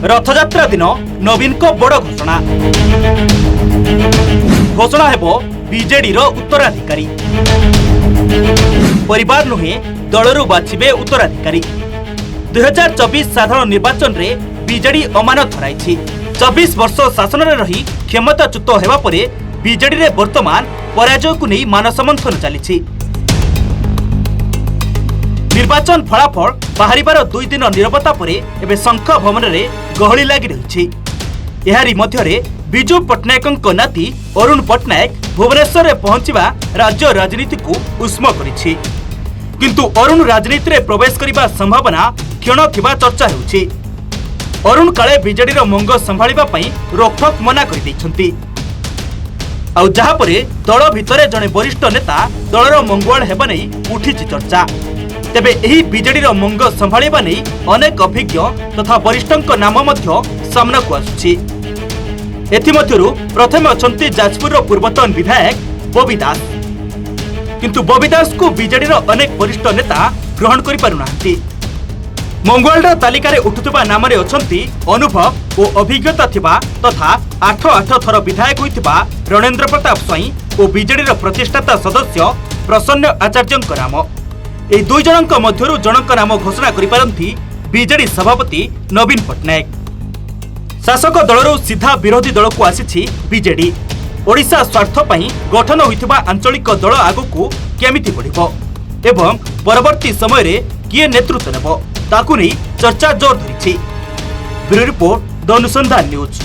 रथयात्रा दिन नवीन को बड़ घोषणा घोषणा हेबो बीजेडीर उत्तराधिकारी परिवार नुहे दलरू बाछिबे उत्तराधिकारी 2024 साधारण निर्वाचन रे बीजेडी अमानत हराइछि 24 वर्ष शासन रे रही क्षमताच्युत हेबा परे बीजेडी रे वर्तमान पराजय को नहीं मानस मंथन चली निर्वाचन फलाफल बाहरिबार 2 दिन निरवता परे एबे शंख भवन रे गहली लागि रहिछि एहारी मध्यरे बिजू पट्टनायक नाती अरुण पट्टनायक भुवनेश्वर रे पहुंचीबा राज्य राजनीति को उष्म करिछि किंतु अरुण राजनीति रे प्रवेश करिबा संभावना क्षण थिबा चर्चा हेउछि अरुण काले बीजेडी रो मंग संभाळिबा पई रोकठोक मना करि दैछन्ति आउ जहा परे दल भितरे जने वरिष्ठ नेता दलर मंगवाल हेबा नै उठिछि चर्चा तेबे एही बीजेडीर मंग संभाळिबा नै अनेक अभिज्ञ तथा वरिष्ठक नाम मध्य सामना को आसुछि एथिमध्यरु प्रथम अछंती जाजपुर पूर्वतन विधायक बबी दास किंतु बबी दास को बीजेडीर अनेक वरिष्ठ नेता ग्रहण करि पारु नाहंती मंगवालर तालिकारे उठुतबा नामरे अछंती अनुभव और अभिज्ञता थिबा तथा 8 थर विधायक होइतिबा रणेंद्र प्रताप स्वाई और बीजेडीर प्रतिष्ठाता सदस्य प्रसन्न आचार्यक नाम ए दुई जनक मध्यरु जनक नाम घोषणा करि पारंती बीजेडी सभापति नवीन पट्टनायक शासक दलरु सीधा विरोधी दल को आसीछि बीजेडी ओडिशा स्वार्थ पई गठन होइतिबा आंचलिक दल आगु केमिति बढ़िबो एवं परवर्ती समय रे किए नेतृत्व नेबो ताकु नै चर्चा जोर धरिछि ब्यूरो रिपोर्ट द अनुसंधान न्यूज।